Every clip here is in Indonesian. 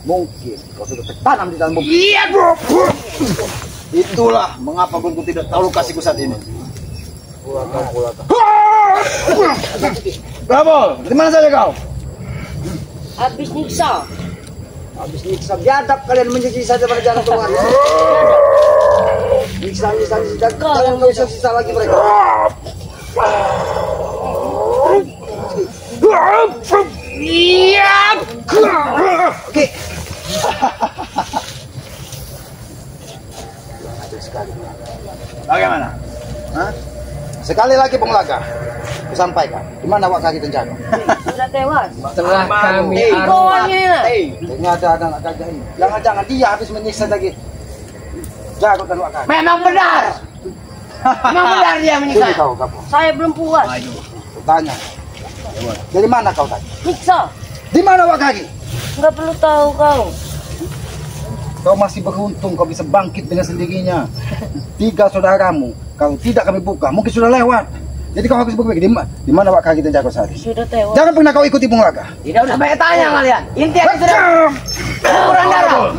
Mungkin kau sudah tertanam di dalam bumi. Iya, bro. Itulah mengapa guru tidak tahu kasihku saat ini. Pulang. Bravo, di mana saja kau? Habis nyiksa. Habis nyiksa, biadab kalian menyiksa saja pada jalan keluar. Nyiksa, kalian nggak usah sisa lagi mereka. Iya. Oke. Bagaimana? Hah? Sekali lagi Penglaga, kusampaikan, di mana Wak Kaki Tenjago? Sudah tewas. Setelah kami Ternyata ada anak gajah ini. Jangan-jangan dia habis menyiksa lagi. Jago kan Wak Kaki. memang benar. Memang benar dia menyiksa. Sini kau, kapok. Saya belum puas. Tanya. Dari mana kau tadi? Nyiksa. Di mana Wak Kaki? Nggak perlu tahu kau. Kau masih beruntung kau bisa bangkit dengan sendirinya. 3 saudaramu, kalau tidak kami buka, mungkin sudah lewat. Jadi kau harus berpikir, di mana Wak Kaki Tenjago saat ini? Sudah tewas. Jangan pernah kau ikuti Penglaga. Tidak usah banyak tanya kalian. Intinya sudah kurang darah.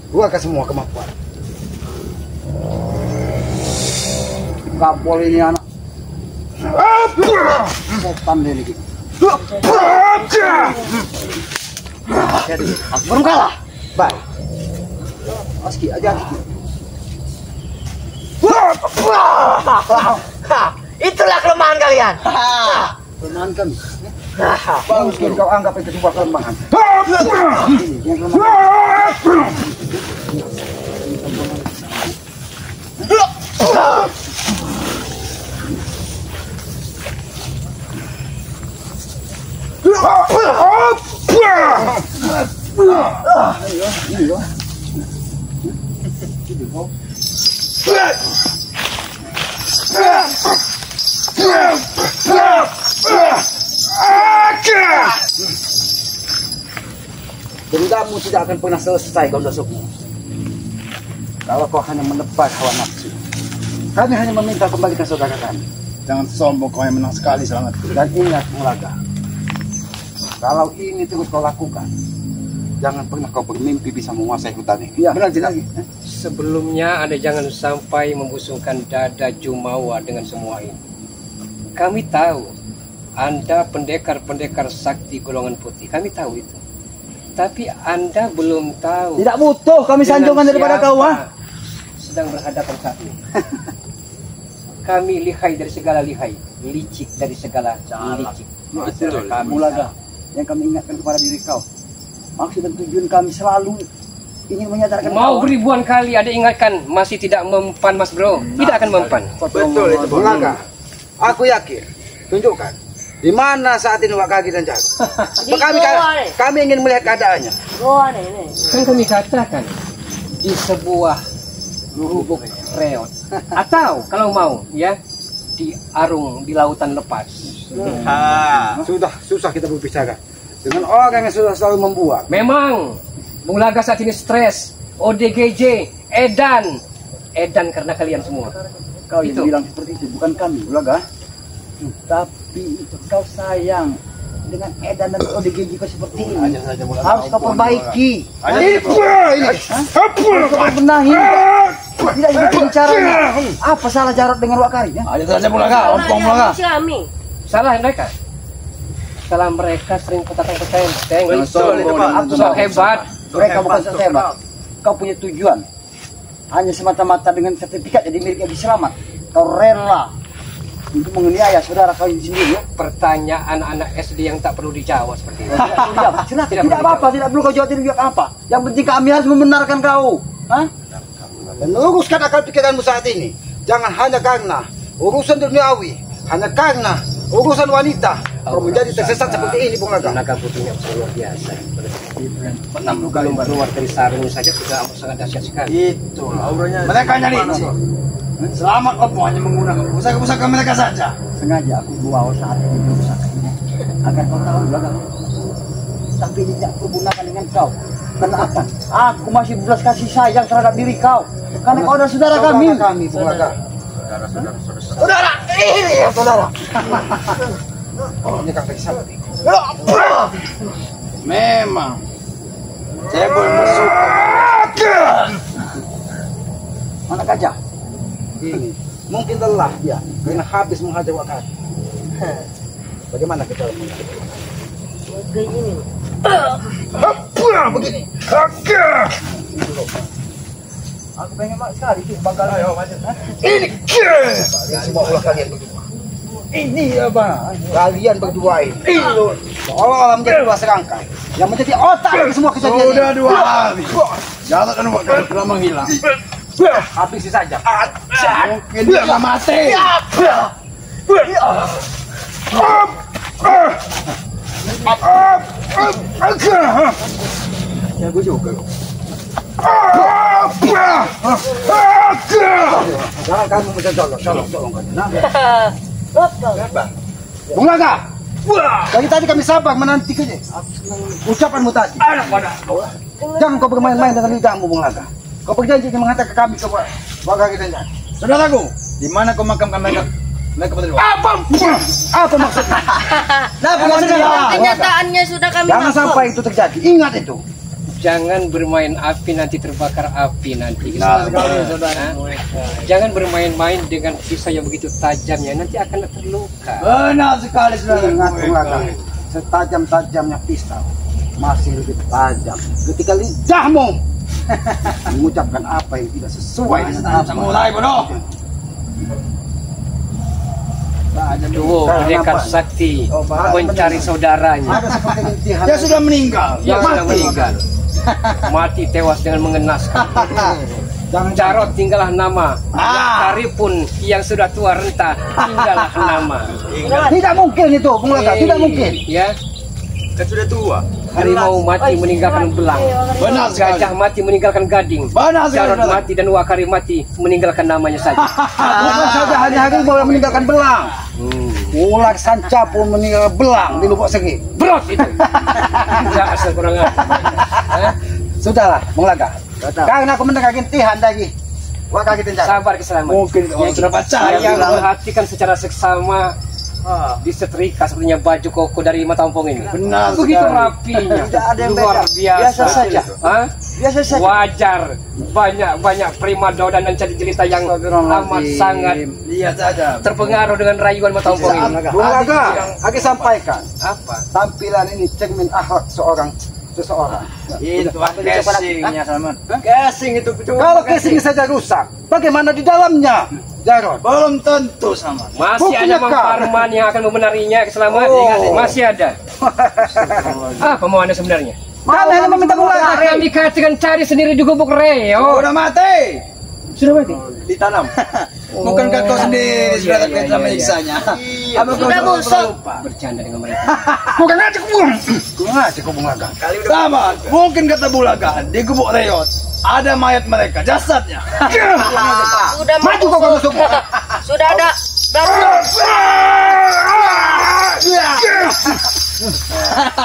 Keluarkan semua kemampuan. Kapol ini anak. Setan dia ini. Aku belum kalah. Baik. Aski aja. Itulah kelemahan kalian. Kelemahan kami. Bagus kalau kau anggap itu sebuah kelemahan. Ini yang kelemahan. Dendamu tidak akan pernah selesai kau dasukmu. Kalau kau hanya menebak hawa nafsu. Kami hanya meminta kembalikan saudara kami. Jangan sombong, kau yang menang sekali sangat. Dan ingat Penglaga, kalau ini terus kau lakukan, jangan pernah kau bermimpi bisa menguasai hutan ini. Ya, benar tidak? Sebelumnya Anda jangan sampai membusungkan dada Jumawa dengan semua ini. Kami tahu Anda pendekar-pendekar sakti golongan putih. Kami tahu itu. Tapi Anda belum tahu. Tidak butuh kami sanjungan daripada kau, ha? Sedang berhadapan saat ini. Kami lihai dari segala lihai, licik dari segala licik. Penglaga, yang kami ingatkan kepada diri kau, maksud dan tujuan kami selalu ingin menyadarkan mau kau. beribuan kali ada ingatkan, masih tidak mempan Mas Bro. Tidak akan mempan. Betul itu Penglaga. Aku yakin. Tunjukkan di mana saat ini Wak Kaki Tenjago. Kami ingin melihat keadaannya. Goa ini. Kan kami katakan di sebuah lubuk reot, atau kalau mau ya di arung di lautan lepas. Sudah susah kita berbicara dengan orang yang sudah selalu membuat. Memang Penglaga saat ini stres, ODGJ, edan karena kalian semua. Kau yang Itu. bilang seperti itu, bukan kami, Penglaga. Tapi itu kau sayang dengan edan dan ODGJ kau seperti ini. Harus kau perbaiki. Harus kau benahi. Tidak begitu caranya. Apa salah Jarot dengan Wak Kari? Aja saja Penglaga, ompong Penglaga. Kami. Salah mereka. Salah mereka sering petang-petang. Betul, itu, Pak. Aku sok hebat. Mereka bukan sehebat. Kau punya tujuan. Hanya semata-mata dengan sertifikat jadi milik Edi Selamat. Kau rela untuk menganiaya saudara kau sendiri, ya? Pertanyaan anak SD yang tak perlu dijawab seperti itu. Tidak apa-apa, tidak perlu kau jawab tidak apa. Yang penting kami harus membenarkan kau. Hah? Dan luruskan akal pikiranmu saat ini. Jangan hanya karena urusan duniawi, hanya karena urusan wanita kau menjadi tersesat seperti ini, Penglaga. Tenaga putihnya luar biasa. Belum keluar dari sarungnya saja sudah sangat dahsyat sekali. Itu auranya. Mereka nyari. Selamat Oppo hanya menggunakan pusaka-pusaka mereka saja. Sengaja aku bawa saat ini pusaka ini agar kau tahu belakang. Tapi tidak aku gunakan dengan kau. Kenapa? Aku masih belas kasih sayang terhadap diri kau. Karena kau adalah saudara kami. Kami, Bung Laga. Saudara. Ini ya saudara. Oh, ini kakak siapa? Memang. Saya belum bersuka. Mana gajah? Ini mungkin lelah dia karena habis menghajar waktu. Bagaimana kita? Kayak gini. Begini. Aku pengen sekali sih bakal Ini. Kalian semua ulah kalian berdua. Ini apa? Kalian berdua ini. Seolah-olah menjadi dua serangkai yang menjadi otak dari semua kejadian ini. Sudah 2 hari. Jangan dua kali telah menghilang. Habisi saja. Mungkin dia akan mati. Ya gue juga loh. Jangan kamu mencolok, colong kan. Nah, Bung Laga. Dari tadi kami sabar menanti ucapanmu tadi. Jangan kau bermain-main dengan lidahmu, Bung Laga. Kau berjanji mengatakan kami ke warga kita. Saudaraku, di mana kau makamkan mereka? Mereka berdua. Apa maksudnya? Kenyataannya sudah kami Jangan maklum. sampai itu terjadi. Ingat itu. Jangan bermain api nanti terbakar api nanti. Benar Islam. sekali, saudara. Jangan bermain-main dengan pisau yang begitu tajamnya, nanti akan terluka. Benar sekali, saudara. Ingat, Bung Laga. Setajam-tajamnya pisau masih lebih tajam ketika lidahmu mengucapkan apa yang tidak sesuai dengan apa. Mulai bodoh. Tuh, pendekar sakti mencari saudaranya. Ada seperti rintihan. Dia sudah meninggal. Dia sudah meninggal. Mati tewas dengan mengenaskan. Jangan Jarot tinggallah nama. Kari pun yang sudah tua renta tinggallah nama. Tidak mungkin itu, Bung Laga. Tidak mungkin. Ya, Dia sudah tua. harimau mati meninggalkan belang. Benar sekali. Gajah mati meninggalkan gading. Benar sekali, Jarot saudara. mati dan Wakari mati meninggalkan namanya saja. Bukan saja hanya harimau yang meninggalkan belang. Ular sanca pun meninggalkan belang di Lubuk Segi. Brot itu. Tidak asal kurang ajar. Hah? Sudahlah, Bung Laga. Karena aku mendengar rintihan dari warga kita. Sabar keselamatan. Mungkin orang sudah percaya. Saya perhatikan secara seksama disetrika sepertinya baju koko dari Matampong ini. Benar Begitu sekali. rapinya. Tidak ada yang Luar beda. biasa. Biasa saja. Hah? Biasa saja. Wajar. Banyak primadona dan cerita yang amat sangat Lihat saja. terpengaruh dengan rayuan Matampong ini. Bung Laga, aku sampaikan. Apa? Tampilan ini cermin akhlak seseorang. Itu casingnya, Salman. Casing itu. Kalau casing saja rusak, bagaimana di dalamnya? Jarod. Belum tentu, Salman. Masih Buktinya ada Mang kau. Parman yang akan membenarinya keselamatan. Oh. Masih ada. Apa mau Anda sebenarnya? Kami hanya meminta Bung Laga. Akan dikatakan cari sendiri di gubuk Reo. Udah mati. Sudah mati. Ditanam. Bukankah kau sendiri sudah iya, terkait sama iya. iksanya? Apa kau Sudah busuk. lupa? Bercanda dengan mereka. Bukan aja kau Bung Laga. Sama, mungkin kata Bulaga di gubuk Reot ada mayat mereka, jasadnya. Sudah Maju kau maklum. masuk. Sudah ada.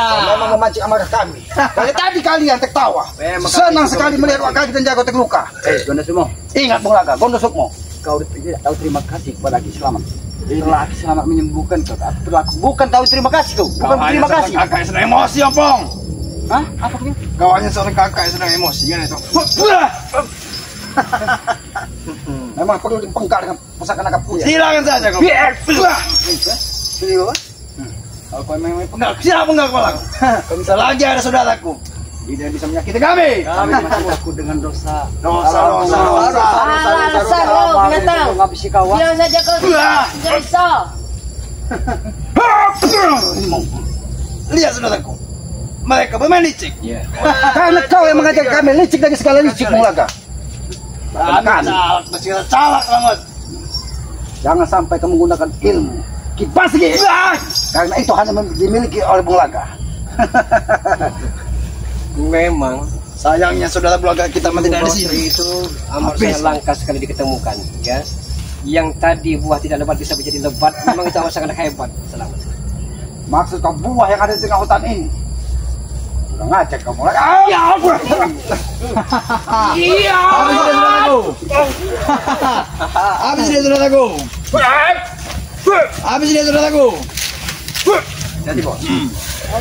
Memang memancing amarah kami. Dari tadi kalian tertawa. Senang sekali melihat warga kita jago terluka. Gonda semua. Ingat Bung Laga, Gondo Sukmo. Kau tidak tahu terima kasih kepada Ki Selamat. Setelah Ki Selamat menyembuhkan kau, aku berlaku. Bukan tahu terima kasih kau. Bukan terima kasih. Kakak yang sedang emosi, Opong. Hah? Apa itu? Kau hanya seorang kakak yang sedang emosi, kan itu? Memang perlu dipenggal dengan pusaka naga puya. Silakan saja kau. Sini kau. Kalau kau memang Penggal, siapa penggal kepala? Kau bisa lagi ada saudaraku. tidak bisa menyakiti kami. Kami masih aku dengan dosa. Dosa. Alasan kau binatang. Menghabisi kawan. Bilang saja kau tidak bisa. Lihat saudaraku. Mereka bermain licik. Iya. Karena kau yang mengajar kami licik dari segala licik Bung Laga. Kami calak, masih kita calak banget. Jangan sampai kamu menggunakan ilmu kipas gitu. Karena itu hanya dimiliki oleh Bung Laga. Memang Sayangnya saudara Bulaga kita tidak di sini. itu amat sangat langka sekali diketemukan, ya. Yang tadi buah tidak lebat bisa menjadi lebat, memang itu amat sangat hebat. Selamat. Maksud kau buah yang ada di tengah hutan ini. Kurang ngajak kamu lagi. Ya aku. Iya. Habis dia saudaraku. Habis dia saudaraku. Jadi bos.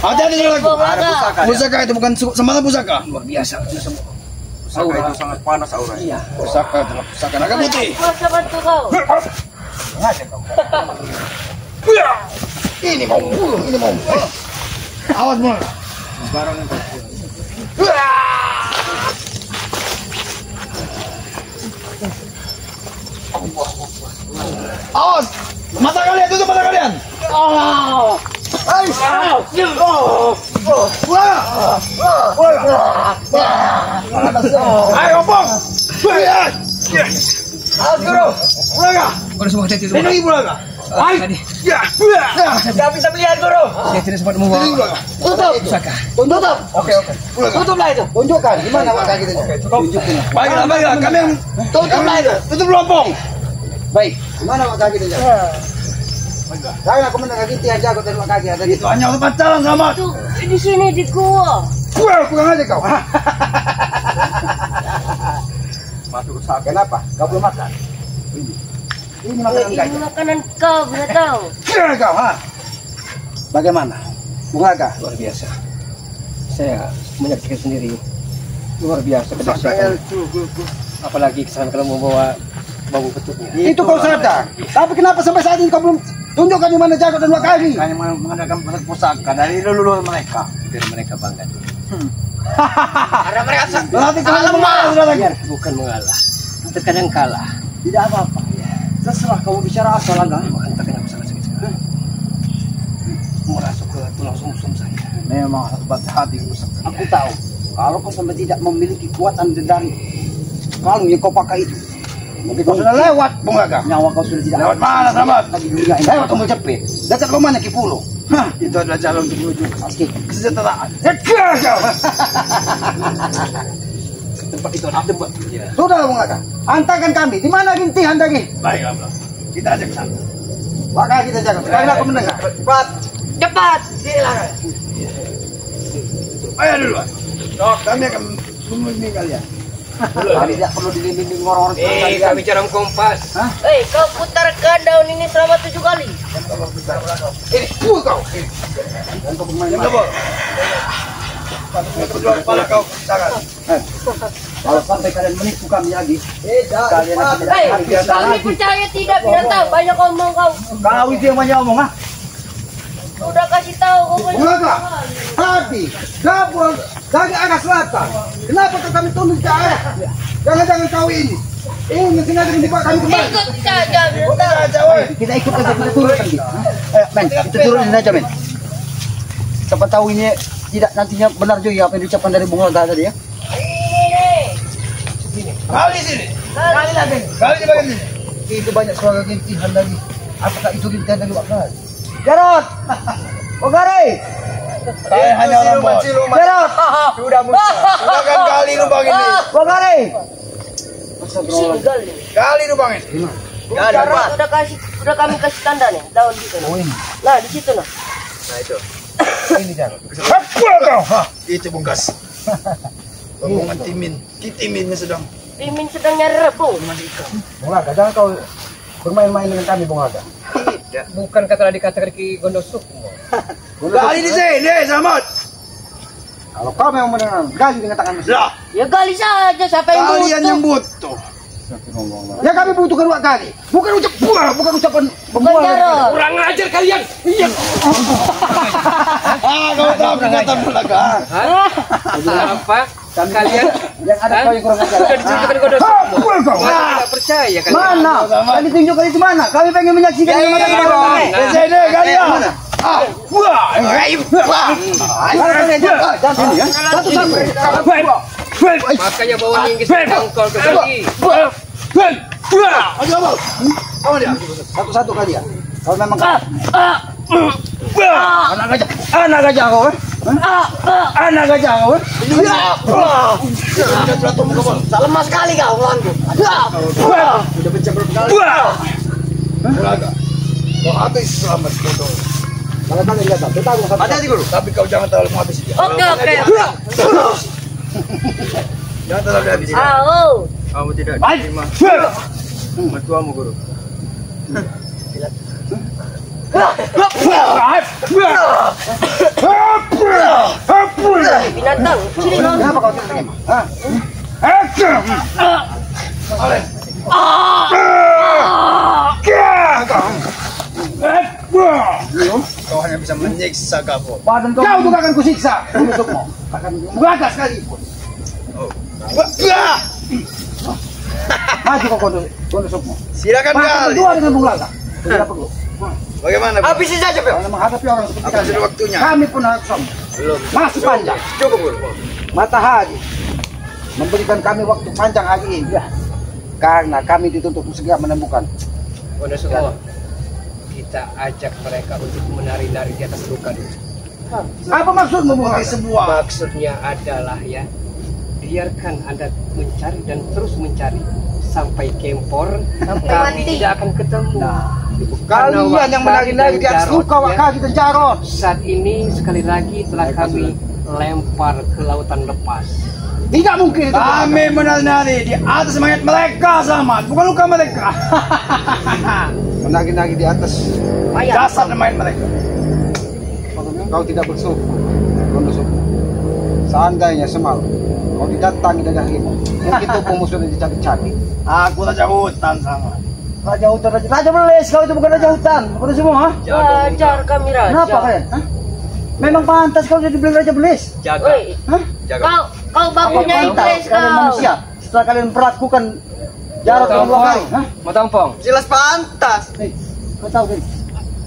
Hati-hati saudaraku. Ada pusaka. Pusaka itu bukan sembarang pusaka. Luar biasa. Pusaka itu sangat panas aura. Iya. Pusaka adalah pusaka naga putih. Masa bantu kau. Ngajak kamu. Ini mau. Awas mau. Barang itu. Awas. Mata kalian, tutup mata kalian. Ayo, Bang. Guru. Bulaga. Udah semua hati semua. Lindungi Bulaga. Tadi Gak bisa melihat, Guru. saya tidak sempat membawa Tutup. pusaka. Tutup. Oke. Tutuplah itu. Tunjukkan gimana mata kita. Tunjukin. Baiklah. Kami yang Tutuplah itu. tutup lompong. Baik. Gimana mata kita? Jangan aku mendengar kita yang jago dari kaki ada Itu gitu. hanya tempat jalan, Selamat. Tuh, di sini di gua. Kurang aja kau. Masuk usaha kenapa? Kau belum makan. Ini makanan Ini gajah. makanan kau, binatang. Kira kau, ha? Bagaimana? Bungaga. Luar biasa. Saya menyaksikan sendiri. Luar biasa kedahsyatan. Apalagi kesana kalau membawa bambu petutnya. Itu kau sadar. Tapi kenapa sampai saat ini kau belum tunjukkan di mana jago dan wakari? Hanya mengadakan pusaka dari leluhur mereka. Biar mereka bangga. Ada mereka Berarti kalian mengalah sudah lagi. Bukan mengalah. Terkadang kalah. Tidak apa-apa. Terserah kamu bicara asal enggak. Makan terkadang sangat sakit sekali. Merasuk ke tulang sumsum saya. Memang hebat hati rusak. Aku tahu. Kalau kau sampai tidak memiliki kekuatan dari kalung yang kau pakai itu, mungkin kau sudah lewat, Bungaga. Nyawa kau sudah tidak Lewat mana, Selamat? lagi dunia ini. Lewat kamu cepet. Dekat rumahnya Kipulo. Hah, itu adalah jalan untuk menuju Aski. kesejahteraan. Tempat itu ada tempat. Sudah Bungaga. Hantarkan kami. Di mana rintihan tadi? Baiklah, Bro. Kita ajak ke sana. Maka kita jaga. Sekarang aku mendengar. Cepat. cepat. Silakan. Ayo duluan. Kami akan membimbing kalian. Kami tidak perlu dibimbing orang-orang seperti kalian. Kami jarum kompas. Kau putarkan daun ini selama 7 kali. Ini kau. Dan kau bermain. Kepala kau, jangan. Kalau sampai kalian menipu kami lagi, kalian akan tidak hati Kami percaya tidak binatang. Banyak omong kau. Kau itu yang banyak omong, ha? Sudah kasih tahu kau. Bungaga, hati, dapur, dari arah selatan. Kenapa kami tunduk ke arah? Jangan-jangan kau ini. Ini sengaja menimpa kami kembali. Ikut saja binatang. Kita ikut saja, kita turun lagi. Men, kita turunin saja, men. Siapa tahu ini tidak nantinya benar juga apa yang diucapkan dari Bungaga tadi ya. Kali sini. Kali lagi. Kali di bagian sini. Itu banyak suara rintihan lagi. Apakah itu rintihan dari Wakar? Jarot! Wakari! Kalian hanya orang bos. Jarot! Sudah kan kali lubang ini. Wakari! Sini kali. Kali lubang ini. Sudah kami kasih tanda nih daun di sana. Nah di situ nah. Ini Jarot. Apa kau? Hah, itu bungkas. Rombongan timinnya sedang. Pimin sedang nyari rebung. Bungaga, jangan kau bermain-main dengan kami, Bungaga. Tidak. Bukan kata dikatakan Ki Gondosukmo. Kali di sini, Selamat. Kalau kau memang mendengar, gali dengan tangan mesin. Lah, Ya gali saja siapa yang kalian yang butuh. butuh. Ya kami butuhkan Wak Kali. Bukan ucapan Bukan Jarot. Kurang ajar kalian. Iya. Kau tahu kata Bulaga. Apa? Kalian yang ada kau yang kurang ajar. sudah ditunjukkan Gondosukmo. Tidak percaya kalian. Mana? Kami tunjukkan itu mana? Kami pengen menyaksikan yang mana. Di sini kalian. Wah, Jangan sini ya. Satu sampai. Makanya bawa ninggis tangkol ke sini. Kamu dia. Satu-satu kali ya. Kalau memang Anak gajah kau, anak gajah kau. Lemah sekali kau lawanku. Bulaga, kau habis selamat bodoh. Kalau kalian lihat, bertanggung satu. Hati-hati guru. Tapi kau jangan terlalu menghabisi dia. Oke. Jangan terlalu dihabisi dia. Au. Kamu tidak Baik. diterima. Mertuamu guru. Binatang. Sini kau. Kenapa kau tidak terima? Hah? Kau hanya bisa menyiksa kamu. Badan kau juga akan kusiksa. Menusukmu. Akan mengada sekalipun. Maju kau menusukmu. Silakan Bahkan kali. berdua dengan Bung Laka. Tidak perlu. Bagaimana? Bang? Habisi saja, Bel. Kalau menghadapi orang seperti Apa sudah kalian, waktunya? kami pun harus sombong. Belum. Masih panjang. Cukup guru. Matahari memberikan kami waktu panjang hari ini. Ya. Karena kami dituntut untuk segera menemukan. Pada semua kita ajak mereka untuk menari-nari di atas luka dulu. Apa maksudmu, Bung Seperti Laka? sebuah Maksudnya adalah ya, biarkan Anda mencari dan terus mencari sampai kempor, kami mati. tidak akan ketemu. Karena Kalian yang menari-nari di atas luka ya, wakaki dan jarot. saat ini sekali lagi telah kami lempar ke lautan lepas. Tidak mungkin itu. kami menari-nari di atas mayat mereka sama, bukan luka mereka. Menari-nari di atas. Jasad mayat mereka. Kau tidak bersyukur. Menusukmu. Seandainya semalam kau didatangi dari harimau, mungkin tubuh musuhnya dicari-cari. Aku raja hutan sama. Raja hutan, raja beles. Kau itu bukan raja hutan. Bukan semua, ha? Wajar kami raja. Kenapa kalian? Hah? Memang pantas kau jadi bilang raja beles. Oi, Hah? kau babunya Kalian Inggris kalian kau. manusia. Setelah kalian melakukan jarod dengan dua kali, hah? Matampong. Jelas pantas. Hei, kau tahu kan?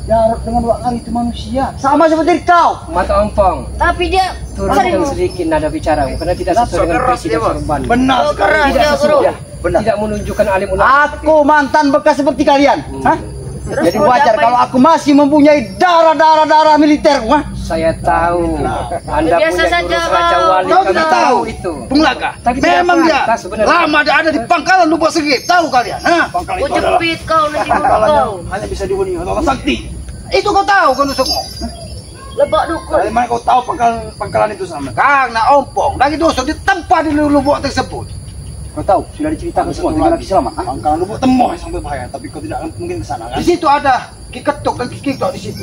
Jarod dengan dua kali itu manusia. Sama seperti kau. Matampong. Tapi dia Turunkan sedikit nada bicara karena tidak sesuai dengan keras presiden dia, Bos. sorban. Benar Oh, sekali. keras. Tidak Ya, sesuai. Guru. Benar. Tidak menunjukkan alim ulama. Aku mantan bekas seperti kalian. Hah? Jadi mau wajar diapain? kalau aku masih mempunyai darah militer. Wah, Saya tahu Anda Biasa punya saja, jurus Raja Bang. Wali. kau kami tidak tahu itu. Bung Laka. Tapi tidak Memang dia pantas sebenarnya. lama ada di pangkalan Lubuk Segip. Tahu kalian? Hah? Pangkal Ku itu adalah jepit kau nanti mulut pangkalannya kau. hanya bisa dihuni oleh orang sakti. Itu kau tahu kan nusukmu? Lebak dukun. Dari mana kau tahu pangkalan itu sama? Karena ompong lagi dusuk ditempa di lubuk tersebut. Kau tahu sudah diceritakan semua dengan lagi selamat. Hah? Pangkalan lubuk temoh yang sampai bahaya, tapi kau tidak akan mungkin ke sana kan? Di situ ada kiketuk dan kikiktok di situ.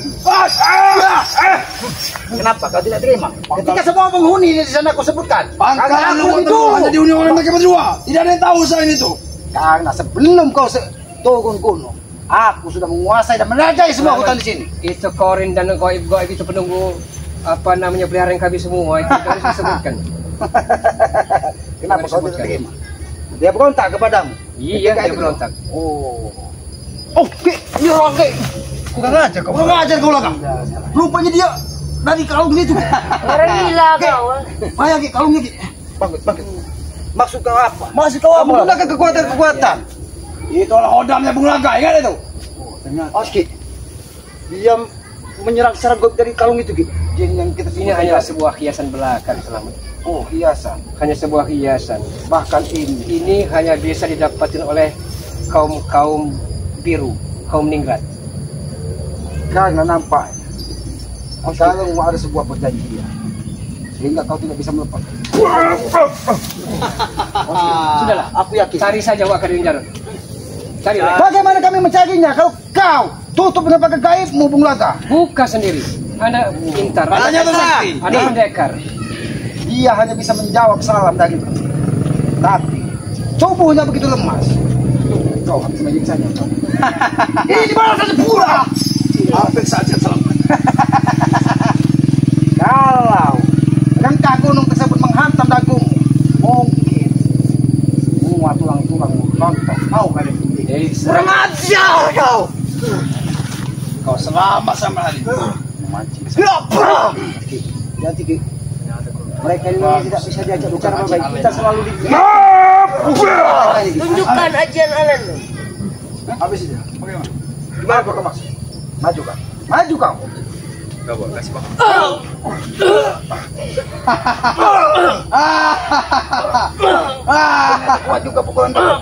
Kenapa kau tidak terima? Ketika semua penghuni di sana kau sebutkan. Pangkalan Karena aku lubuk itu. temoh hanya dihuni oleh mereka berdua. Tidak ada yang tahu selain itu. Karena sebelum kau turun gunung, aku sudah menguasai dan menajai semua hutan di sini. Itu Korin dan Goib itu penunggu apa namanya peliharaan kami semua itu harus disebutkan. Kenapa kau tidak Sebutkan. terima? Dia berontak kepadamu. Iya, Ketika dia itu. berontak. Oh. Oke, dia oke. Kurang ajar kau. Kurang ajar kau Laka. Rupanya dia dari kalung itu. Orang gila kau. Maya Ki, kalungnya Ki. Bangkit. Maksud kau apa? Maksud kau apa? Menggunakan kekuatan-kekuatan. Itu adalah hodamnya Bung Laga, ingat itu? Oski. Dia menyerang secara goib dari kalung itu Ki. Jin yang kita Ini hanyalah sebuah hiasan belaka selamat. Oh, hiasan. Hanya sebuah hiasan. Bahkan ini. Ini hanya bisa didapatkan oleh kaum biru, kaum ningrat. Karena nampaknya kalung ada sebuah perjanjian sehingga kau tidak bisa melepas. Sudahlah, Aku yakin. cari saja Wak Kadin Jarot. Cari lagi. Bagaimana kami mencarinya kalau kau tutup dengan pakai gaibmu, Bung Laka? Buka sendiri. Anda pintar. Tanya tuh sakti. Anda pendekar. Dia hanya bisa menjawab salam dari tapi tubuhnya begitu lemas. Kau habis menyiksanya. Ini di mana saja pura? Ambil saja salam. Kalau rengkah gunung tersebut menghantam dagumu, mungkin semua tulang-tulangmu rontok. Tahu kalian? Kurang ajar kau. Kau selamat sampai hari ini. Memancing. Apa? Hati-hati Ki. Mereka ini memang tidak bisa diajak bicara baik. Kita selalu di. Tunjukkan ajian Alan. Habis itu. Bagaimana? Gimana kau maksud? Maju kau. Maju kau. Enggak boleh kasih bang. Kuat juga pukulan kau.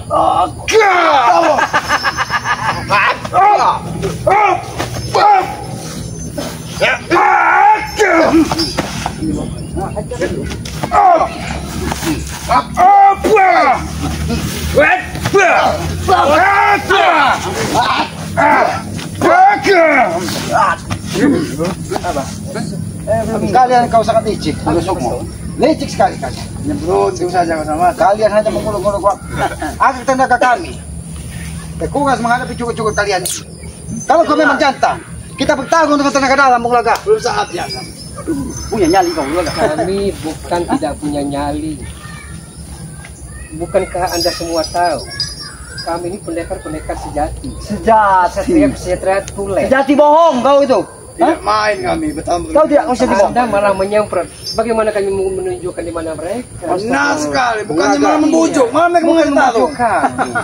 Ya. Kalian kau sangat licik, menusukmu. Licik sekali kalian. Beruntung saja kau sama. Kalian hanya mengulung-ulung agar tenaga kami. Kekuras menghadapi cukup-cukup kalian. Kalau kau memang jantan, kita bertarung dengan tenaga dalam, Mulaga. Belum saatnya. Punya nyali kau, Mulaga. Kami bukan tidak punya nyali. Bukankah Anda semua tahu? Kami ini pendekar-pendekar sejati. Kesejahteraan Tule. Sejati bohong kau itu. Tidak main kami, betul. Kau tidak usah dibohong. Anda malah menyemprot. Bagaimana kami menunjukkan di mana mereka? Benar sekali, bukannya malah membujuk, malah mereka mengental.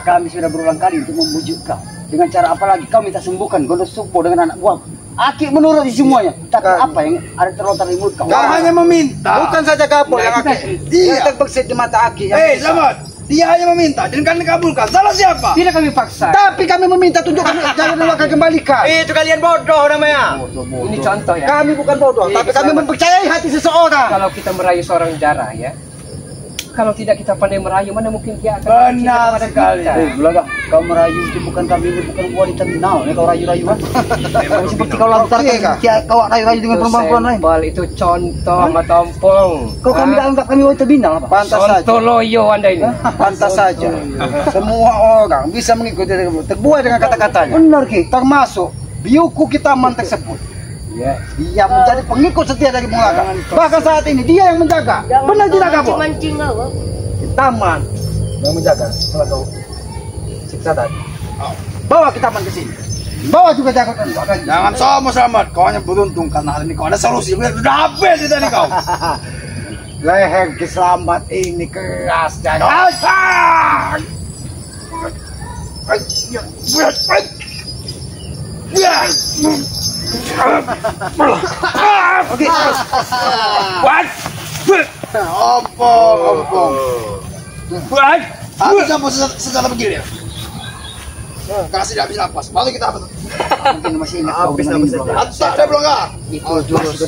Kami sudah berulang kali untuk membujuk kau. Dengan cara apa lagi kau minta sembuhkan Gondok Sukmo dengan anak buah. Aki menuruti semuanya. Tapi apa yang ada terlontar di mulut kau? Kau hanya meminta. Bukan saja kapol yang Aki. Yang terbesit di mata Aki. Selamat. Dia hanya meminta dan kan dikabulkan. Salah siapa? Tidak kami paksa. Tapi kami meminta tunjukkan jalan yang akan kembalikan. Itu kalian bodoh namanya. Ini contoh ya. Kami bukan bodoh, tapi kami mempercayai hati seseorang. Kalau kita merayu seorang darah ya. Kalau tidak kita pandai merayu, mana mungkin dia akan Benar cinta kepada sekali. kita. Belaga, kau merayu itu bukan kami, ini bukan wanita minal. Ya, kau rayu-rayuan. Seperti kau lantarkan, kau rayu-rayu dengan perempuan lain. Sempal itu contoh sama tompong. Kau kami tidak anggap kami wanita minal apa? Pantas saja. Sontoloyo Anda ini. Pantas saja. Semua orang bisa mengikuti terbuai dengan kata-katanya. Benar Ki. Termasuk biuku Kitaman tersebut. Ya. Dia menjadi pengikut setia dari Mulaga. Bahkan saat ini dia yang menjaga. Benar tidak kamu? Mancing kau. Kitaman yang menjaga. Setelah kau siksa tadi. Bawa Kitaman ke sini. Bawa juga jagoan. Jangan sombong Selamat. Kau hanya beruntung karena hari ini kau ada solusi. Udah habis itu tadi kau. Leher Kiselamat ini keras dan Oke. What? Ompong. What? Habis apa secara begini? Kasih habis napas. Baru kita apa? Mungkin masih ingat kau Habis dengan napas. ini. Hatta ada belum enggak? Itu jurus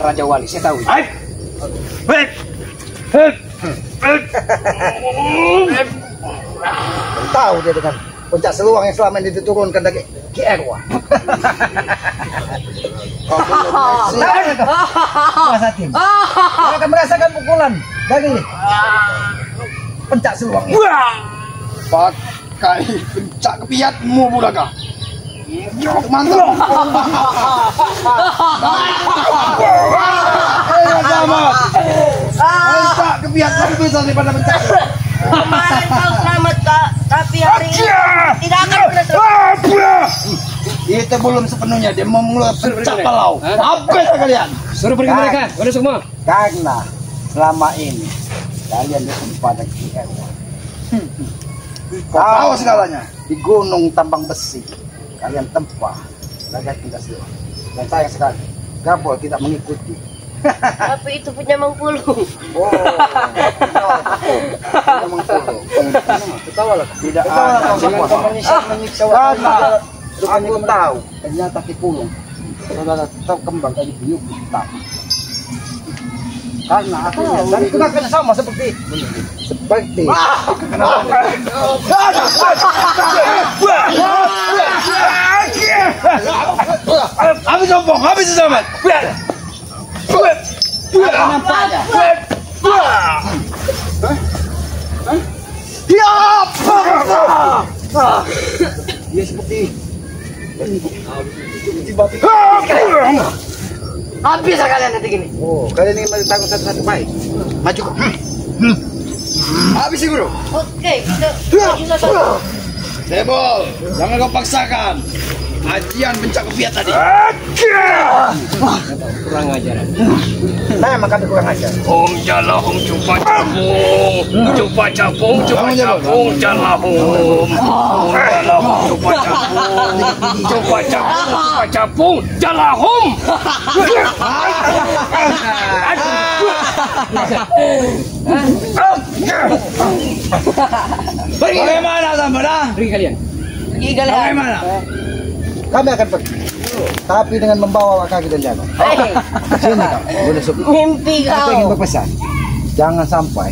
Raja Wali, saya tahu. tahu dia dengan puncak seluang yang selama ini diturunkan dari Ki Erwa. Mas Hakim, kau akan merasakan pukulan dari pencak seluang ini. Pakai pencak kepiatmu Mulaga. Mantap. Ayo Selamat. Pencak kepiat lebih bisa daripada pencak. Kemarin kau selamat kak, tapi hari ini tidak akan pernah selamat. Itu belum sepenuhnya dia memulai pencak palau. Habis kalian. Suruh pergi mereka. Udah semua. Karena selama ini kalian disebut pada Ki Erwa. Kau tahu segalanya. Di gunung tambang besi kalian tempah rakyat tidak seluruh. Dan sayang sekali Gabol tidak mengikuti. Tapi itu punya Mangpulu. Oh, tidak mengikuti. Ketawalah. Tidak ada semua. Karena aku tahu ternyata Ki Pulung saudara tetap kembang dari biuk hitam. Karena aku dan kenakan sama seperti Habis sombong, habis Selamat. nampaknya. Dia seperti Habis kalian nanti gini. oh, kalian ingin menanggung satu-satu baik. Maju. Habis sih Guru. Oke, kita satu. Debol, jangan kau paksakan. Ajian pencak kepiat tadi. Kurang ajaran. Nah, emang kami kurang ajar. Om jala om cupa capung, cupa capung, cupa capung, jala om. Om jala om cupa capung, cupa capung, cupa capung, jala om. Bagaimana Sambara? Pergi kalian. Pergi kalian. Bagaimana? Kami akan pergi. tapi dengan membawa kaki dan jalan. Sini kau, Gunda Sukmo. Mimpi Aku ingin kau. berpesan, jangan sampai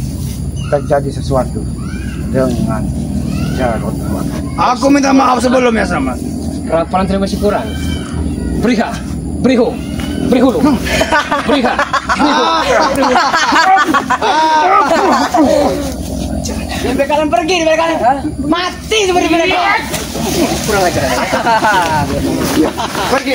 terjadi sesuatu dengan Jarod. Aku minta maaf sebelumnya sama. Kerapalan terima masih kurang. Beriha, berihu, berihulu, beriha, berihu, berihu. Sampai kalian pergi, sampai kalian mati seperti mereka. Pergi.